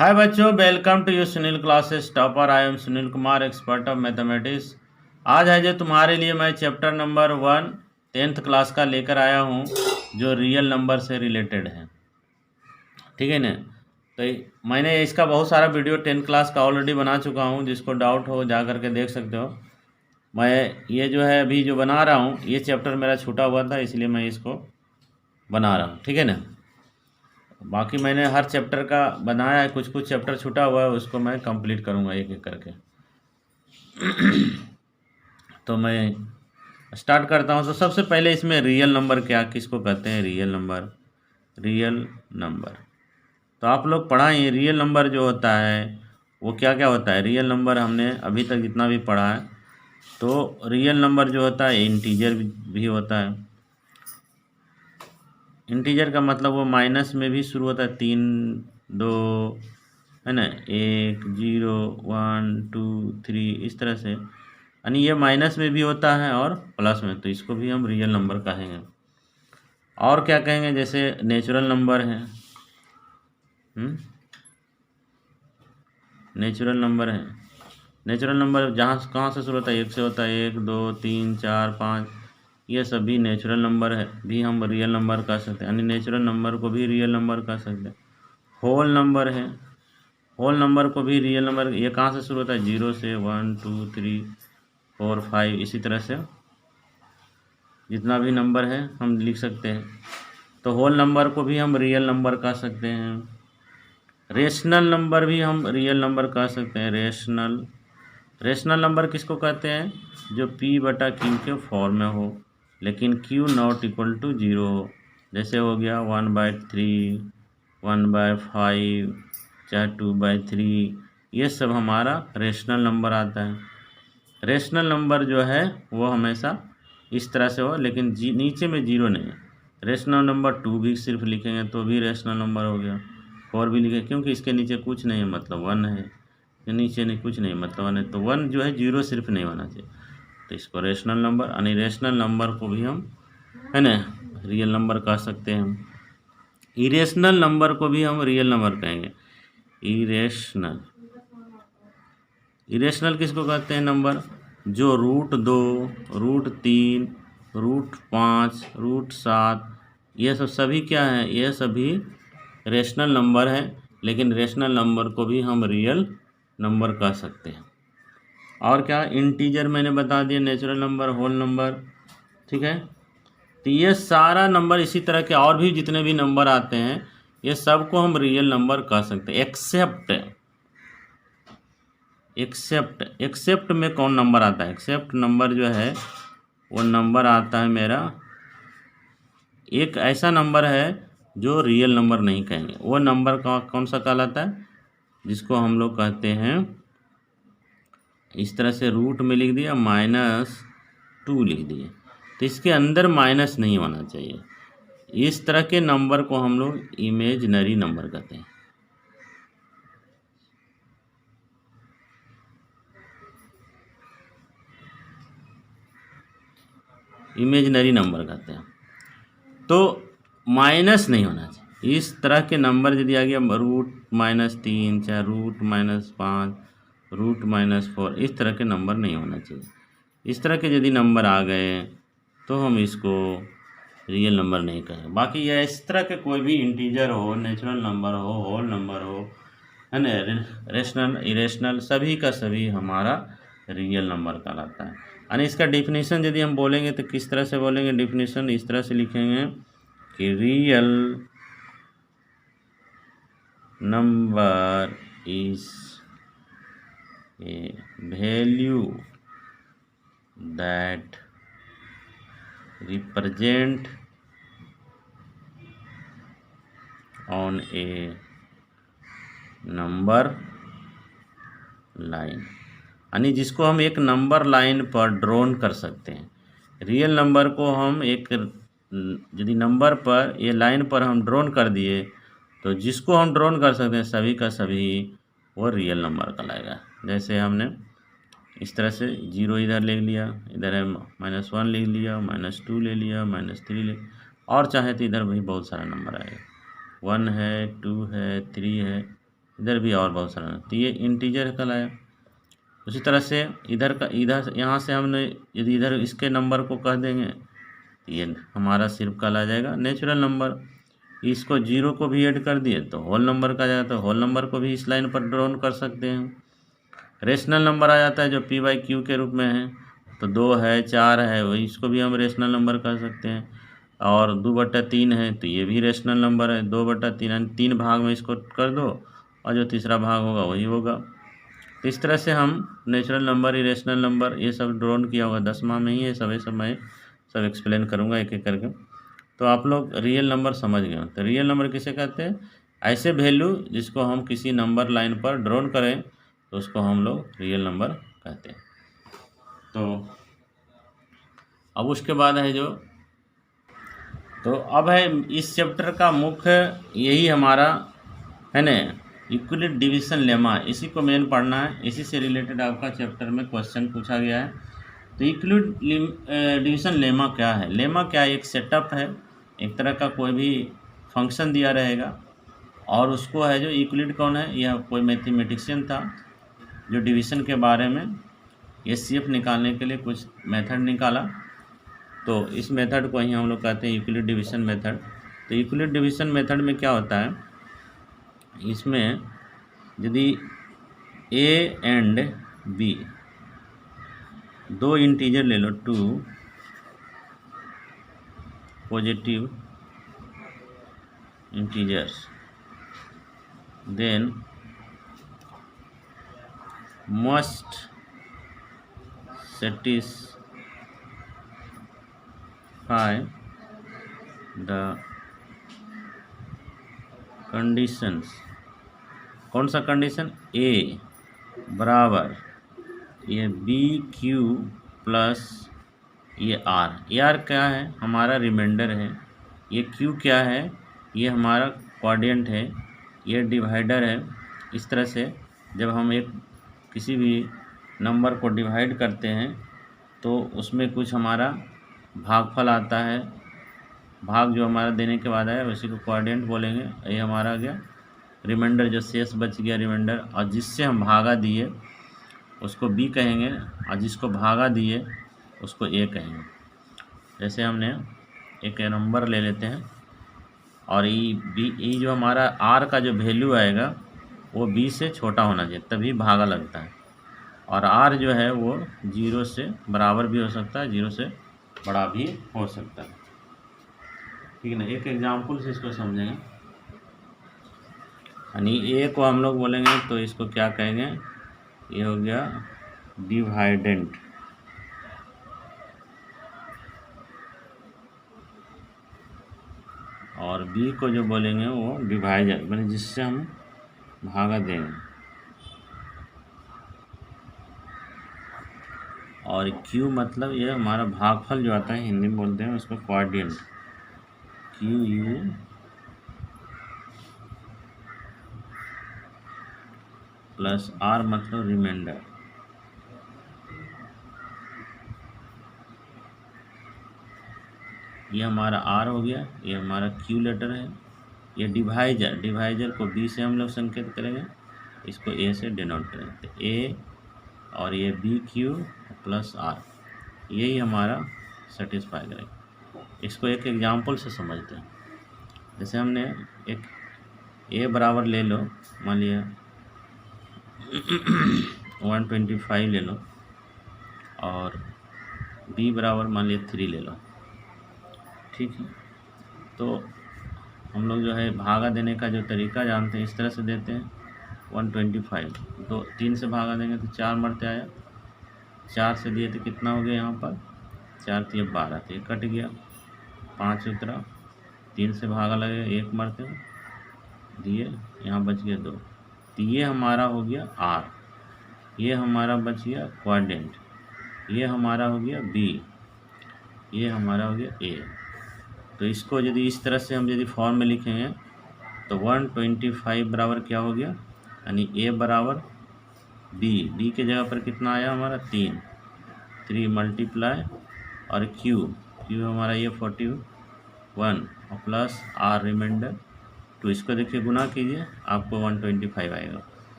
हाय बच्चों, welcome to you Sunil classes topper. I am Sunil Kumar, expert of mathematics. आज है जो तुम्हारे लिए मैं चैप्टर नंबर 1 10th क्लास का लेकर आया हूँ, जो रियल नंबर से रिलेटेड है। ठीक है ना। तो मैंने इसका बहुत सारा वीडियो 10th क्लास का ऑलरेडी बना चुका हूँ, जिसको डाउट हो जा करके देख सकते हो। मैं ये जो है अभी जो बना रहा हूँ, ये चैप्टर मेरा छूटा हुआ था, इसलिए मैं इसको बना रहा हूँ। ठीक है ना। बाकी मैंने हर चैप्टर का बनाया है, कुछ कुछ चैप्टर छूटा हुआ है, उसको मैं कंप्लीट करूँगा एक एक करके। तो मैं स्टार्ट करता हूँ। तो सबसे पहले इसमें रियल नंबर क्या किसको कहते हैं? Real number. रियल नंबर तो आप लोग पढ़ा ही, रियल नंबर जो होता है वो क्या क्या होता है। रियल नंबर हमने अभी तक जितना भी पढ़ा है, तो रियल नंबर जो होता है इंटीजर भी होता है। इंटीजर का मतलब वो माइनस में भी शुरू होता है, 3 2 है ना, 1 0 1 2 3 इस तरह से, यानी ये माइनस में भी होता है और प्लस में, तो इसको भी हम रियल नंबर कहेंगे। और क्या कहेंगे? जैसे नेचुरल नंबर है, नेचुरल नंबर है। नेचुरल नंबर जहाँ कहाँ से शुरू होता है? 1 से होता है, 1 2 3 4 5, ये सभी नेचुरल नंबर है, भी हम रियल नंबर कह सकते हैं, यानी नेचुरल नंबर को भी रियल नंबर कह सकते हैं। होल नंबर है, होल नंबर को भी रियल नंबर, ये कहाँ से शुरू होता है? 0 से 1 2 3 4 5, इसी तरह से जितना भी नंबर है हम लिख सकते हैं। तो होल नंबर को भी हम रियल नंबर कह सकते हैं। रेशनल नंबर भी हम रियल नंबर कह सकते हैं। रेशनल नंबर किसको कहते हैं? जो P/Q के फॉर्म में हो, लेकिन Q नॉट इक्वल टू 0 हो। जैसे हो गया 1/3, 1/5, चाहे 2/3, ये सब हमारा रेशनल नंबर आता है। रेशनल नंबर जो है वो हमेशा इस तरह से हो, लेकिन नीचे में 0 नहीं है। रेशनल नंबर 2 भी सिर्फ लिखेंगे तो भी रेशनल नंबर हो गया। 4 भी लिखे, क्योंकि इसके नीचे कुछ नहीं है, मतलब 1 है, के नीचे नहीं कुछ नहीं मतलब 1 है, तो 1 जो है 0 सिर्फ नहीं होना चाहिए, तो इसको रेशनल नंबर, यानी रेशनल नंबर को भी हम है ना रियल नंबर कह सकते हैं। इरेशनल नंबर को भी हम रियल नंबर कहेंगे। इरेशनल इरेशनल किसको कहते हैं? नंबर जो √2, √3, √5, √7, ये सब सभी क्या है? ये सभी रेशनल नंबर है, लेकिन रेशनल नंबर को भी हम रियल नंबर कह सकते हैं। और क्या? इंटीजर मैंने बता दिया, नेचुरल नंबर, होल नंबर। ठीक है। तो ये सारा नंबर, इसी तरह के और भी जितने भी नंबर आते हैं, ये सबको हम रियल नंबर कह सकते हैं, एक्सेप्ट में कौन नंबर आता है? एक्सेप्ट नंबर जो है वो नंबर आता है मेरा, एक ऐसा नंबर है जो रियल नंबर नहीं कहेंगे। वो नंबर का कौन सा कहलाता है? जिसको हम लोग कहते हैं, इस तरह से रूट में लिख दिया, -2 लिख दिए, तो इसके अंदर माइनस नहीं होना चाहिए। इस तरह के नंबर को हम लोग इमेजिनरी नंबर कहते हैं। इमेजिनरी नंबर कहते हैं। तो माइनस नहीं होना चाहिए। इस तरह के नंबर यदि आ गया √-3, चाहे √-5, √-4, इस तरह के नंबर नहीं होना चाहिए। इस तरह के यदि नंबर आ गए तो हम इसको रियल नंबर नहीं कहें। बाकी यह इस तरह के कोई भी इंटीजर हो, नेचुरल नंबर हो, होल नंबर हो, है ना, रेशनल, इरेशनल, सभी का सभी हमारा रियल नंबर कहलाता है। यानी इसका डिफिनीशन यदि हम बोलेंगे तो किस तरह से बोलेंगे? डिफिनीशन इस तरह से लिखेंगे कि real number is a value that represent on A number line, यानी जिसको हम एक नंबर लाइन पर ड्रॉन कर सकते हैं। रियल नंबर को हम एक, यदि नंबर पर ये लाइन पर हम ड्रॉन कर दिए, तो जिसको हम ड्रॉन कर सकते हैं सभी का सभी वो रियल नंबर कहलाएगा। जैसे हमने इस तरह से 0 इधर ले लिया, इधर है -1 लिख लिया, -2 ले लिया, -3 ले, और चाहे तो इधर भी बहुत सारा नंबर आएगा, 1 है, 2 है, 3 है, इधर भी और बहुत सारा, तो ये इंटीजर कहलाया। उसी तरह से इधर यहाँ से हमने यदि इधर इसके नंबर को कह देंगे तो ये हमारा सिर्फ कहला जाएगा नेचुरल नंबर। इसको जीरो को भी ऐड कर दिए तो होल नंबर का जाएगा, तो होल नंबर को भी इस लाइन पर ड्रॉन कर सकते हैं। रेशनल नंबर आ जाता है जो पी बाई क्यू के रूप में है, तो 2 है 4 है, वही इसको भी हम रेशनल नंबर कर सकते हैं। और 2/3 है तो ये भी रेशनल नंबर है, 2/3 यानी 3 भाग में इसको कर दो और जो तीसरा भाग होगा वही होगा। तो इस तरह से हम नेचुरल नंबर, इरेशनल नंबर ये सब ड्रॉन किया होगा 10वां में ही, ये सब मैं सब एक्सप्लेन करूँगा एक एक करके। तो आप लोग रियल नंबर समझ गए। तो रियल नंबर किसे कहते हैं? ऐसे वैल्यू जिसको हम किसी नंबर लाइन पर ड्रॉन करें तो उसको हम लोग रियल नंबर कहते हैं। तो अब उसके बाद है जो, तो अब है इस चैप्टर का मुख्य यही हमारा है ना, यूक्लिड डिवीजन लेमा, इसी को मेन पढ़ना है। इसी से रिलेटेड आपका चैप्टर में क्वेश्चन पूछा गया है। तो यूक्लिड डिवीजन लेमा क्या है? लेमा क्या है? एक सेटअप है, एक तरह का कोई भी फंक्शन दिया रहेगा और उसको है जो यूक्लिड कौन है? यह कोई मैथमेटिशियन था जो डिवीज़न के बारे में एचसीएफ निकालने के लिए कुछ मेथड निकाला। तो इस मेथड को ही हम लोग कहते हैं यूक्लिड डिवीजन मेथड। तो यूक्लिड डिवीजन मेथड में क्या होता है, इसमें यदि ए एंड बी दो इंटीजर ले लो, 2 positive integers, then must satisfy the conditions। कौन सा कंडीशन? ए बराबर ये बी क्यू प्लस ये आर। ये आर क्या है? हमारा रिमाइंडर है। ये क्यू क्या है? ये हमारा क्वाड्रेंट है, ये डिवाइडर है। इस तरह से जब हम एक किसी भी नंबर को डिवाइड करते हैं तो उसमें कुछ हमारा भागफल आता है, भाग जो हमारा देने के बाद आया उसी को क्वाड्रेंट बोलेंगे। ये हमारा आ गया रिमाइंडर, जो शेष बच गया रिमाइंडर, और जिससे हम भागा दिए उसको बी कहेंगे और जिसको भागा दिए उसको ए कहेंगे। जैसे हमने एक नंबर ले लेते हैं और ई जो हमारा आर का जो वैल्यू आएगा वो बी से छोटा होना चाहिए तभी भागा लगता है, और आर जो है वो 0 से बराबर भी हो सकता है, 0 से बड़ा भी हो सकता है। ठीक है ना? एक एग्जाम्पल से इसको समझेंगे। यानी ए को हम लोग बोलेंगे तो इसको क्या कहेंगे? ये हो गया डिवाइडेंट, और बी को जो बोलेंगे वो डिवाइजर, मैंने जिससे हम भागा देंगे, और क्यू मतलब ये हमारा भागफल जो आता है, हिंदी में बोलते हैं उसको quadrant, Q U plus R मतलब रिमाइंडर। ये हमारा आर हो गया, ये हमारा क्यू लेटर है। ये डिवाइजर को बी से हम लोग संकेत करेंगे, इसको ए से डिनोट करेंगे, तो ए और ये बी क्यू प्लस आर, यही हमारा सेटिस्फाई करेगा। इसको एक एग्जाम्पल से समझते हैं। जैसे हमने एक ए बराबर ले लो, मान लिया 125 ले लो, और बी बराबर मान लिया 3 ले लो। ठीक है, तो हम लोग जो है भागा देने का जो तरीका जानते हैं, इस तरह से देते हैं 125, तो 3 से भागा देंगे तो 4 मरते आया, 4 से दिए तो कितना हो गया यहाँ पर? 4 तो 12, तो ये कट गया, 5 उतरा, 3 से भागा लगे 1 मरते दिए, यहाँ बच गया 2। तो ये हमारा हो गया आर, ये हमारा बच गया क्वाड्रेंट, ये हमारा हो गया बी, ये हमारा हो गया ए। तो इसको यदि इस तरह से हम यदि फॉर्म में लिखेंगे तो 125 बराबर क्या हो गया? यानी ए बराबर बी के जगह पर कितना आया हमारा? 3 मल्टीप्लाई और क्यू हमारा ये 41 और प्लस आर रिमाइंडर 2, इसको देखिए गुना कीजिए, आपको 125 आएगा।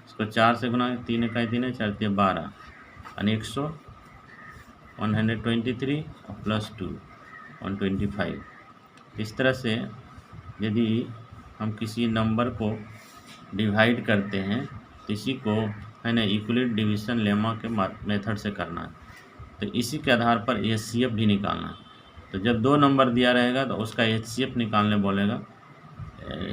इसको 4 से गुना, 3 इकाई 3 है, 4 3 12 यानी 123 और प्लस 2 125। इस तरह से यदि हम किसी नंबर को डिवाइड करते हैं तो इसी को है ना यूक्लिड डिवीजन लेमा के मेथड से करना है। तो इसी के आधार पर एचसीएफ भी निकालना है। तो जब 2 नंबर दिया रहेगा तो उसका एचसीएफ निकालने बोलेगा,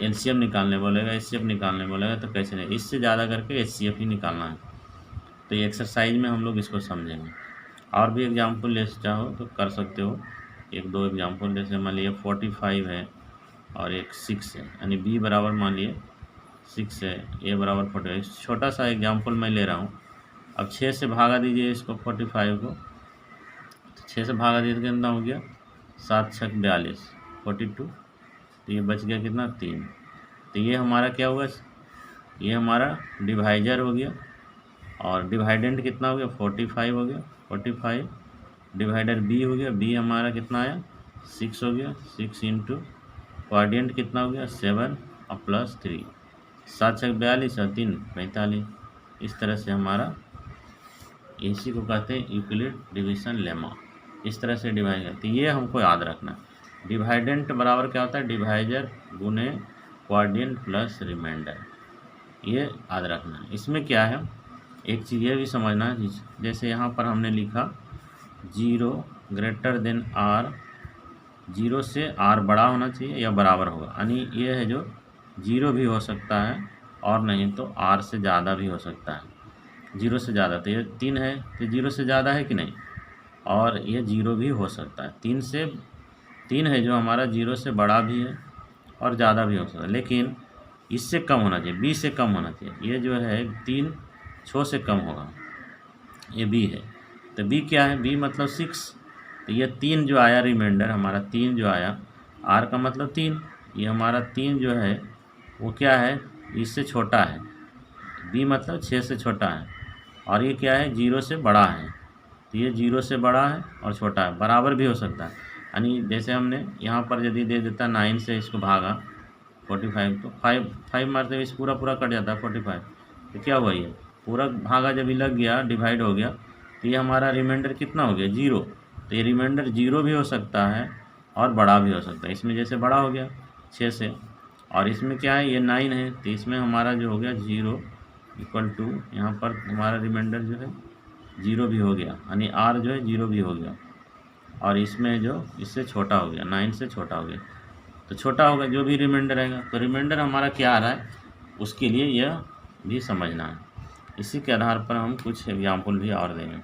एलसीएम निकालने बोलेगा, एचसीएफ निकालने बोलेगा। तो कैसे नहीं, इससे ज़्यादा करके एचसीएफ ही निकालना है। तो ये एक्सरसाइज में हम लोग इसको समझेंगे। और भी एग्जाम्पल ले चाहो तो कर सकते हो, 1-2 एग्जाम्पल। जैसे मान लीजिए 45 है और एक 6 है, यानी बी बराबर मान लिए 6 है, ए बराबर 45। छोटा सा एग्जाम्पल मैं ले रहा हूँ। अब 6 से भागा दीजिए इसको 45 को, 6 से भागा दीजिए कितना हो गया, 7 6 42 42। तो ये बच गया कितना, 3। तो ये हमारा क्या हुआ, ये हमारा डिवाइजर हो गया। और डिवाइडेंट कितना हो गया, 45 हो गया। 45 डिवाइडर बी हो गया, बी हमारा कितना आया, 6 हो गया। 6 इंटू क्वाड्रेंट कितना हो गया, 7 और प्लस 3, 7 6 42 और 3 45। इस तरह से हमारा, इसी को कहते हैं यूक्लिड डिवीजन लेमा। इस तरह से डिवाइड करते, ये हमको याद रखना। डिवाइडेंट बराबर क्या होता है, डिवाइजर गुने क्वाड्रेंट प्लस रिमाइंडर, ये याद रखना। इसमें क्या है, एक चीज़ ये भी समझना है, जैसे यहाँ पर हमने लिखा 0 ग्रेटर देन आर, 0 से आर बड़ा होना चाहिए या बराबर होगा। यानी ये है जो 0 भी हो सकता है और नहीं तो आर से ज़्यादा भी हो सकता है। 0 से ज़्यादा, तो ये 3 है तो 0 से ज़्यादा है कि नहीं, और ये 0 भी हो सकता है। 3 है जो हमारा 0 से बड़ा भी है और ज़्यादा भी हो सकता है, लेकिन इससे कम होना चाहिए, बी से कम होना चाहिए। ये जो है 3 6 से कम होगा, ये बी है। तो बी क्या है, बी मतलब 6। तो ये 3 जो आया रिमाइंडर हमारा, 3 जो आया, आर का मतलब 3, ये हमारा 3 जो है वो क्या है, इससे छोटा है। बी मतलब 6 से छोटा है, और ये क्या है, 0 से बड़ा है। तो ये 0 से बड़ा है और छोटा है, बराबर भी हो सकता है। यानी जैसे हमने यहाँ पर यदि दे देता 9 से इसको भागा 45, तो 5 मारते हुए इस पूरा कट जाता है 45। तो क्या हुआ, ये पूरा भागा जब ये लग गया, डिवाइड हो गया, तो ये हमारा रिमाइंडर कितना हो गया, 0। तो ये रिमाइंडर 0 भी हो सकता है और बड़ा भी हो सकता है। इसमें जैसे बड़ा हो गया 6 से, और इसमें क्या है, ये 9 है, तो इसमें हमारा जो हो गया 0 इक्वल टू, यहाँ पर हमारा रिमाइंडर जो है 0 भी हो गया, यानी आर जो है 0 भी हो गया। और इसमें जो इससे छोटा हो गया, 9 से छोटा हो गया, तो छोटा होगा जो भी रिमाइंडर आएगा। तो रिमाइंडर हमारा क्या आ रहा है, उसके लिए यह भी समझना है। इसी के आधार पर हम कुछ एग्जाम्पल भी और देंगे।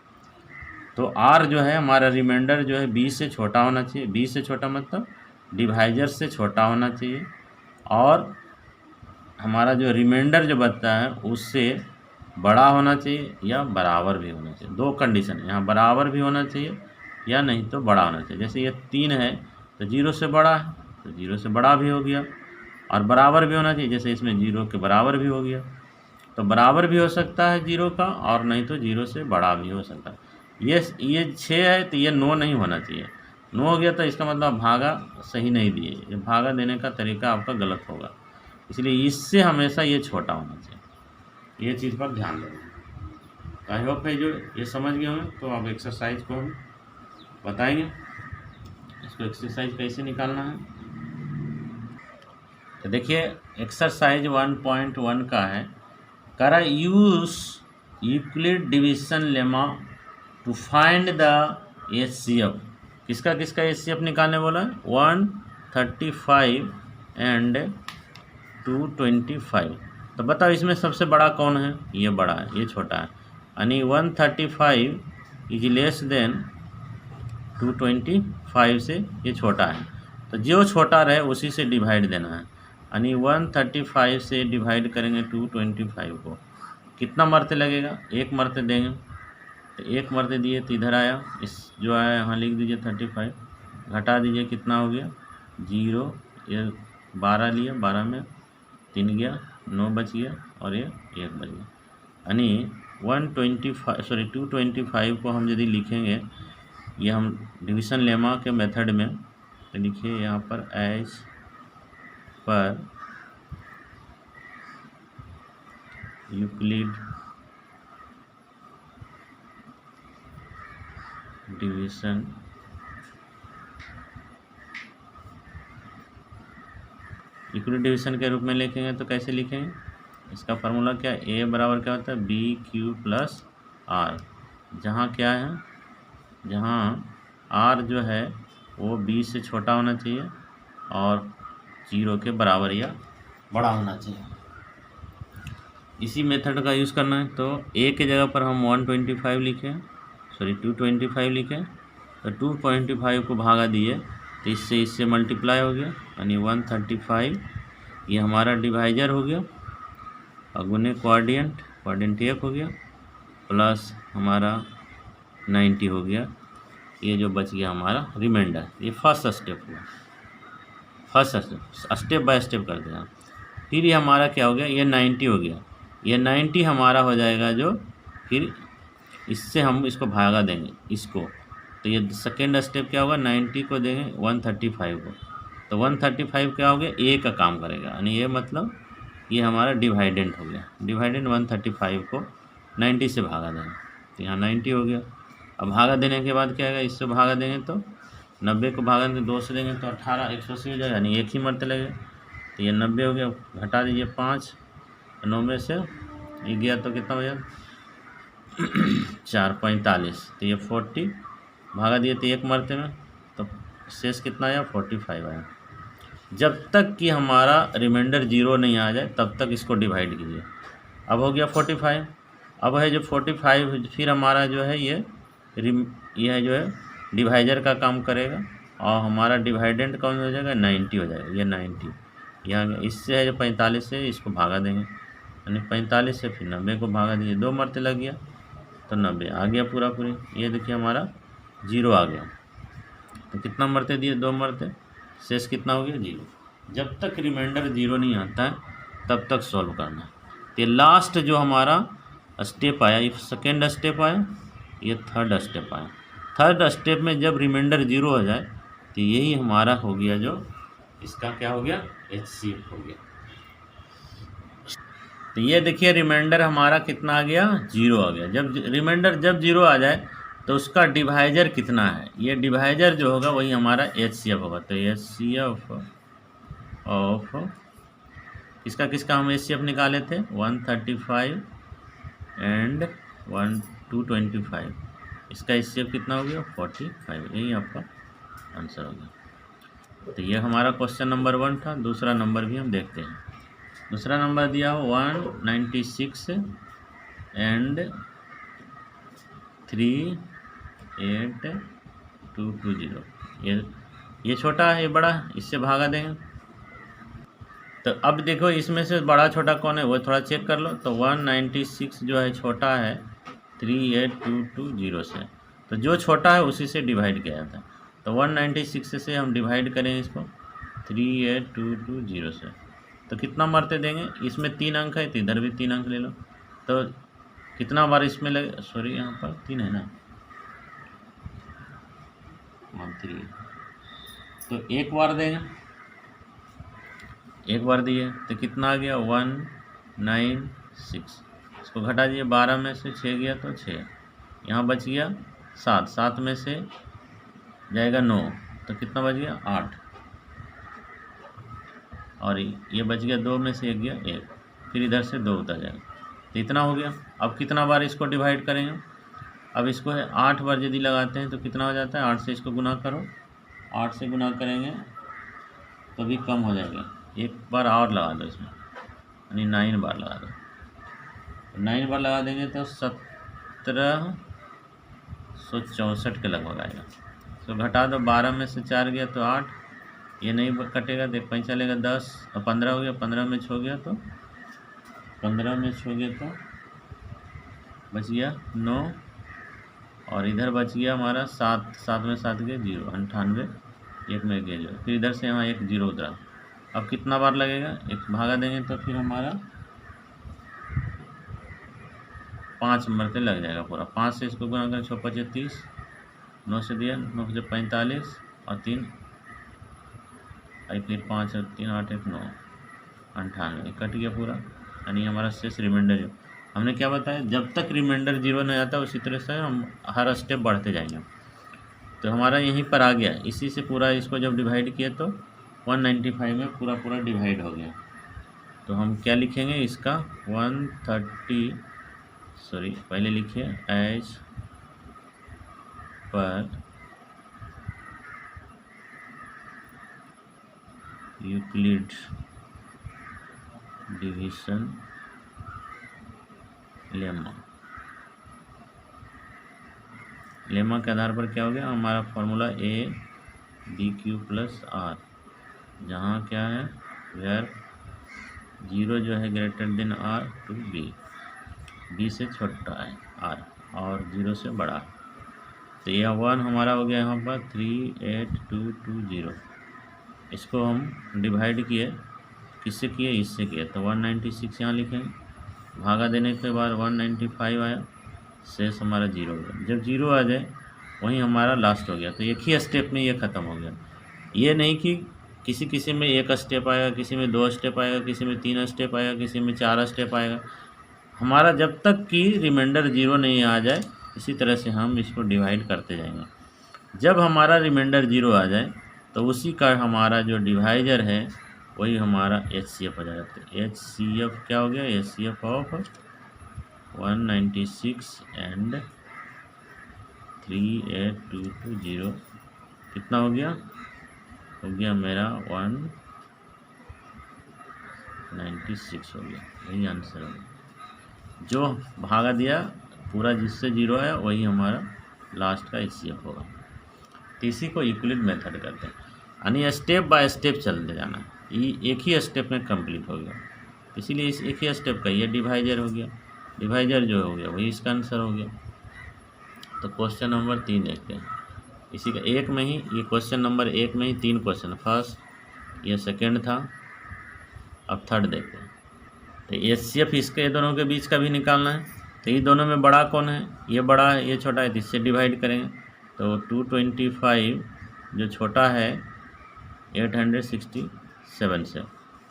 तो आर जो है हमारा रिमाइंडर जो है बी से छोटा होना चाहिए। बी से छोटा मतलब डिवाइजर से छोटा होना चाहिए, और हमारा जो रिमाइंडर जो बचता है उससे बड़ा होना चाहिए या बराबर भी होना चाहिए। 2 कंडीशन है यहाँ, बराबर भी होना चाहिए या नहीं तो बड़ा होना चाहिए। जैसे ये 3 है तो 0 से बड़ा है, तो 0 से बड़ा भी हो गया, और बराबर भी होना चाहिए, जैसे इसमें 0 के बराबर भी हो गया। तो बराबर भी हो सकता है 0 का, और नहीं तो 0 से बड़ा भी हो सकता है। ये 6 है तो ये 9 नहीं होना चाहिए। 9 हो गया तो इसका मतलब भागा सही नहीं दिए, ये भागा देने का तरीका आपका गलत होगा, इसलिए इससे हमेशा ये छोटा होना चाहिए। ये चीज़ पर ध्यान देना। आई होप है जो ये समझ गए होंगे। तो अब एक्सरसाइज को हम बताएंगे, इसको एक्सरसाइज कैसे निकालना है। तो देखिए एक्सरसाइज 1.1 का है, करा use Euclid division lemma to find the HCF. किसका एचसीएफ निकालने बोला है, 135 एंड 225। तो बताओ इसमें सबसे बड़ा कौन है, ये बड़ा है, ये छोटा है। यानी 135 इज लेस देन 225 से ये छोटा है, तो जो छोटा रहे उसी से डिवाइड देना है। यानी 135 से डिवाइड करेंगे 225 को, कितना मरते लगेगा, 1 मरते देंगे। तो 1 मरते दिए तो इधर आया, इस जो आया यहाँ लिख दीजिए 35, घटा दीजिए कितना हो गया 0, ये 12 लिया, 12 में 3 गया, 9 बच गया, और ये 1 बच गया। यानी 225 को हम यदि लिखेंगे, ये हम डिवीजन लेमा के मेथड में, तो लिखिए यहाँ पर as per Euclid division Euclid division के रूप में लिखेंगे तो कैसे लिखेंगे? इसका फार्मूला क्या है? ए बराबर क्या होता है? B Q plus R. जहाँ क्या है, जहाँ आर जो है वो बी से छोटा होना चाहिए और 0 के बराबर या बड़ा होना चाहिए। इसी मेथड का यूज़ करना है। तो ए के जगह पर हम 125 लिखें, सॉरी 225 लिखें, तो 225 को भागा दिए तो इससे मल्टीप्लाई हो गया, यानी 135 ये हमारा डिवाइजर हो गया, और गुने क्वाड्रेंट 1 हो गया, प्लस हमारा 90 हो गया। ये जो बच गया हमारा रिमाइंडर, ये फर्स्ट स्टेप हुआ। फर्स्ट स्टेप बाय स्टेप करते हैं। फिर ये हमारा क्या हो गया? ये 90 हो गया। ये 90 हमारा हो जाएगा जो, फिर इससे हम इसको भागा देंगे इसको, तो ये सेकेंड स्टेप क्या होगा? 90 को देंगे 135 को, तो 135 क्या हो गया? ए का काम करेगा, यानी ये मतलब ये हमारा डिवाइडेंट हो गया। डिवाइडेंट 135 को 90 से भागा देंगे, तो यहाँ 90 हो गया। अब भागा देने के बाद क्या आएगा? इससे भागा देंगे तो 90 को भागा देंगे 2 से देंगे तो 18, 180 हो जाएगा, यानी एक ही मरते लगे, तो ये 90 हो गया। घटा दीजिए 5, 9 में से ये गया तो कितना हो जाएगा? 4, 45, तो ये 40 भागा दिए तो एक मरते में, तो शेष कितना आया? 45 आया। जब तक कि हमारा रिमाइंडर 0 नहीं आ जाए तब तक इसको डिवाइड कीजिए। अब हो गया 45। अब है जो 45, फिर हमारा जो है ये जो है डिवाइजर का काम करेगा, और हमारा डिवाइडेंट कौन हो जाएगा? 90 हो जाएगा। ये 90 यहाँ इससे है जो 45 से इसको भागा देंगे, यानी 45 से फिर 90 को भागा दिए, 2 मरते लग गया तो 90 आ गया पूरा पूरी। ये देखिए हमारा 0 आ गया, तो कितना मरते दिए? 2 मरते, शेष कितना हो गया? 0। जब तक रिमाइंडर 0 नहीं आता है तब तक सॉल्व करना। तो लास्ट जो हमारा स्टेप आया, ये सेकेंड स्टेप आया, ये थर्ड स्टेप आया। थर्ड स्टेप में जब रिमाइंडर 0 हो जाए तो यही हमारा हो गया, जो इसका क्या हो गया? HCF हो गया। तो ये देखिए रिमाइंडर हमारा कितना आ गया? 0 आ गया। जब रिमाइंडर जब 0 आ जाए तो उसका डिवाइजर कितना है? ये डिवाइजर जो होगा वही हमारा HCF होगा। तो HCF ऑफ किसका किसका हम HCF निकाले थे? 135 एंड 225, इसका HCF कितना हो गया? 45। यही आपका आंसर हो गया। तो ये हमारा क्वेश्चन नंबर 1 था। दूसरा नंबर भी हम देखते हैं। दूसरा नंबर दिया हो 196 एंड 38220। ये छोटा है, ये बड़ा है, इससे भागा देंगे। तो अब देखो इसमें से बड़ा छोटा कौन है वो थोड़ा चेक कर लो। तो 196 जो है छोटा है 38220 से, तो जो छोटा है उसी से डिवाइड किया जाता है। तो 196 से हम डिवाइड करेंगे इसको 38220 से, तो कितना मरते देंगे? इसमें 3 अंक है तो इधर भी 3 अंक ले लो, तो कितना बार इसमें लगे? सॉरी यहाँ पर 3 है ना, 3, तो एक बार देंगे, एक बार दिए तो कितना आ गया? 196। इसको घटा दिए, 12 में से 6 गया तो 6, यहाँ बच गया 7, 7 में से जाएगा 9, तो कितना बच गया? 8, और ये बच गया 2 में से 1 गया 1, फिर इधर से 2 उतर जाएगा, तो इतना हो गया। अब कितना बार इसको डिवाइड करेंगे? अब इसको है 8 बार यदि लगाते हैं तो कितना हो जाता है? 8 से इसको गुना करो, 8 से गुना करेंगे तो भी कम हो जाएगा। एक बार और लगा दो इसमें, यानी 9 बार लगा दो। 9 बार लगा देंगे तो 1764 के लगभग आएगा। तो घटा दो, 12 में से 4 गया तो 8, ये नहीं कटेगा तो 5 चलेगा 10, और 15 हो गया, 15 में 6 गया तो 15 में 6 गया तो बच गया 9, और इधर बच गया हमारा 7, 7 में 7 गया 0, 98, 1 में गया 0, फिर इधर से यहाँ 1 0 उतरा। अब कितना बार लगेगा? एक भागा देंगे तो फिर हमारा 5 मरते लग जाएगा पूरा। 5 से इसको गुना करें 6 5 30, 9 से दिया 9 से 45, और 3 आई, फिर 5 और 3 8 1 9, 98 कट गया पूरा। यानी हमारा शेष रिमाइंडर जीरो। हमने क्या बताया, जब तक रिमाइंडर जीरो नहीं आता उसी तरह से हम हर स्टेप बढ़ते जाएंगे। तो हमारा यहीं पर आ गया, इसी से पूरा इसको जब डिवाइड किया तो 195 में पूरा डिवाइड हो गया। तो हम क्या लिखेंगे इसका 130, सॉरी पहले लिखिए as per Euclid division lemma के आधार पर क्या हो गया हमारा फॉर्मूला a/bq + r, जहाँ क्या है वेयर जीरो जो है greater than r to b से छोटा है r और जीरो से बड़ा। तो ये 1 हमारा हो गया यहाँ पर 38220। इसको हम डिवाइड किए, किससे किए, इससे किए, तो 196 यहाँ लिखेंगे, भागा देने के बाद 195 आया, शेष हमारा जीरो हो गया। जब जीरो आ जाए वहीं हमारा लास्ट हो गया। तो एक ही स्टेप में ये ख़त्म हो गया। ये नहीं कि किसी में एक स्टेप आएगा, किसी में 2 स्टेप आएगा, किसी में 3 स्टेप आएगा, किसी में 4 स्टेप आएगा। हमारा जब तक कि रिमाइंडर जीरो नहीं आ जाए इसी तरह से हम इसको डिवाइड करते जाएंगे। जब हमारा रिमाइंडर जीरो आ जाए तो उसी का हमारा जो डिवाइजर है वही हमारा HCF हो जाएगा। तो HCF क्या हो गया, HCF ऑफ 196 एंड 38220 कितना हो गया मेरा 196 हो गया। यही आंसर हो गया। जो भागा दिया पूरा जिससे जीरो है वही हमारा लास्ट का HCF होगा। तो इसी को यूक्लिड मेथड कहते हैं, यानी स्टेप बाय स्टेप चलते जाना। ये एक ही स्टेप में कंप्लीट हो गया, इसीलिए इस एक ही स्टेप का ये डिवाइजर हो गया। डिवाइजर जो हो गया वही इसका आंसर हो गया। तो क्वेश्चन नंबर 3 देखते हैं। इसी का एक में ही, ये क्वेश्चन नंबर 1 में ही 3 क्वेश्चन, फर्स्ट ये सेकंड था, अब थर्ड देखते हैं। तो HCF इसके दोनों के बीच का भी निकालना है। तो ये दोनों में बड़ा कौन है, ये बड़ा है ये छोटा है, तो इससे डिवाइड करेंगे। तो 225 जो छोटा है 867 से,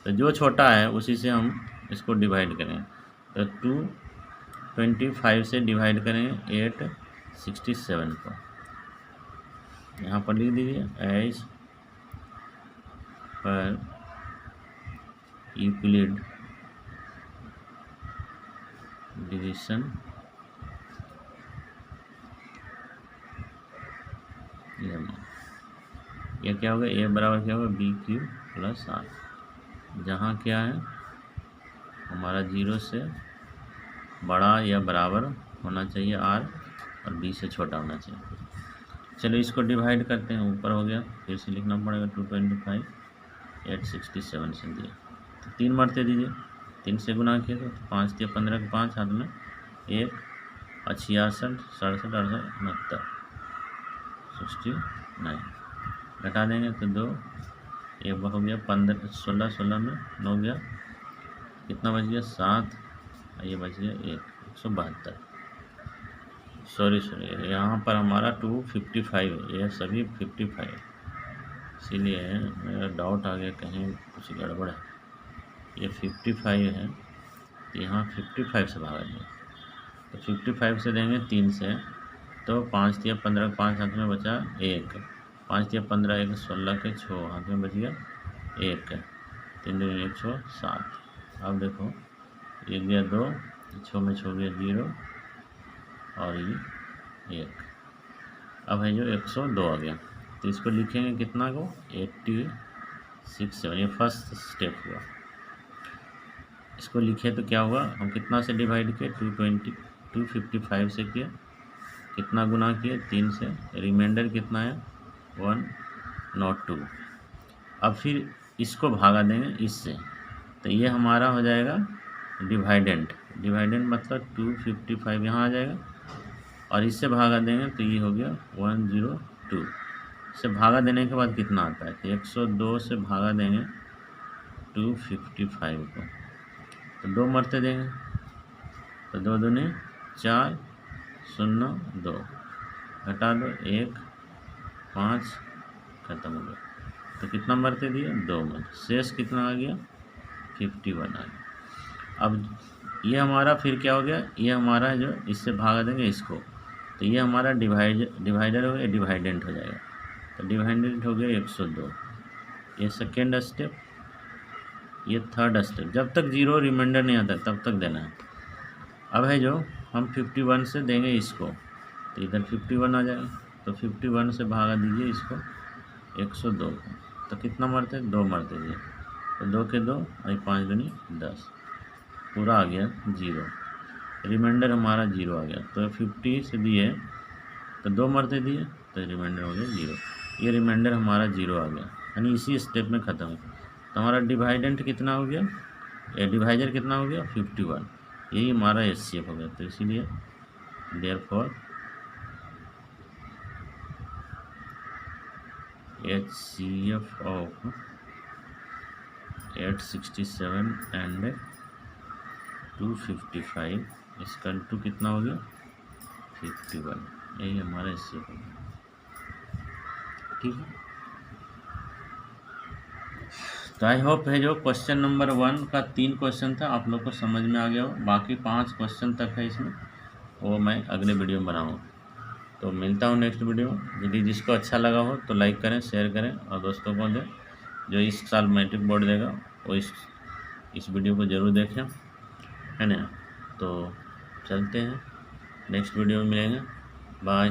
तो जो छोटा है उसी से हम इसको डिवाइड करेंगे। तो 225 से डिवाइड करेंगे 867 को, यहाँ पर लिख दीजिए as per Euclid division lemma. यह क्या होगा, A बराबर क्या होगा BQ + R, जहाँ क्या है हमारा जीरो से बड़ा या बराबर होना चाहिए R और B से छोटा होना चाहिए। चलो इसको डिवाइड करते हैं, ऊपर हो गया, फिर से लिखना पड़ेगा 225 867 से दिया। तो 3 मरते दीजिए, 3 से गुना किए तो 5 दिया 15 के 5 हाथ में 1 और 66 67 68 69 69 घटा देंगे तो 2 1 हो गया 15 16 16 में 9 गया, कितना बच गया 7 और ये बच गया 172। सॉरी यहाँ पर हमारा 255 है, यह सभी 55, इसीलिए मेरा डाउट आ गया कहीं कुछ गड़बड़ है। ये 55 है, तो यहाँ 55 से भागा देंगे, तो 55 से देंगे 3 से, तो 5 दिया 15 5 हाथ में बचा 1, 5 दिया 15 1 16 के 6 हाथ में बच गया 1, 3 2 1 6 7। अब देखो ये गया 2, 6 में 6 गया 0 और ये 1। अब है जो 102 आ गया, तो इसको लिखेंगे कितना को 867, ये फर्स्ट स्टेप हुआ। इसको लिखे तो क्या हुआ, हम कितना से डिवाइड किए 255 से किए, कितना गुना किए 3 से, रिमाइंडर कितना है 102। अब फिर इसको भागा देंगे इससे, तो ये हमारा हो जाएगा डिवाइडेंट मतलब 255 यहाँ आ जाएगा, और इससे भागा देंगे तो ये हो गया 102। इससे भागा देने के बाद कितना आता है, तो 102 से भागा देंगे 255 को, तो 2 मरते देंगे, तो 2 दूनी 4 0 2 घटा दो 1 5 खत्म हो गया। तो कितना मरते दिए 2 में, शेष कितना आ गया 51 आ गया। अब ये हमारा फिर क्या हो गया, ये हमारा जो इससे भागा देंगे इसको, तो ये हमारा डिवाइडर हो गया, डिवाइडेंट हो जाएगा। तो डिवाइडेंट हो गया 102। ये सेकेंड स्टेप, ये थर्ड स्टेप। जब तक जीरो रिमाइंडर नहीं आता तब तक देना है। अब है जो हम 51 से देंगे इसको, तो इधर 51 आ जाएगा, तो 51 से भागा दीजिए इसको 102 को, तो कितना मरते हैं, 2 मरते हैं, तो 2 के 2 और 5 दूनी 10, पूरा आ गया जीरो, रिमाइंडर हमारा जीरो आ गया। तो 50 से दिए तो 2 मरते दिए, तो रिमाइंडर हो गया जीरो, ये रिमाइंडर हमारा जीरो आ गया, यानी इसी स्टेप में ख़त्म। तो हमारा डिवाइडेंट कितना हो गया, या डिवाइजर कितना हो गया, 51, यही हमारा HCF हो गया। तो इसीलिए देयरफॉर HCF ऑफ 867 एंड 255 इसका टू कितना हो गया, 51, यही हमारा HCF हो गया। ठीक है, तो आई होप है जो क्वेश्चन नंबर 1 का 3 क्वेश्चन था आप लोग को समझ में आ गया हो। बाकी 5 क्वेश्चन तक है इसमें, वो मैं अगले वीडियो में बनाऊँ। तो मिलता हूँ नेक्स्ट वीडियो। यदि जिसको अच्छा लगा हो तो लाइक करें, शेयर करें, और दोस्तों को जो इस साल मैट्रिक बोर्ड देगा वो इस वीडियो को ज़रूर देखें, है ना। तो चलते हैं, नेक्स्ट वीडियो में मिलेंगे, बाय।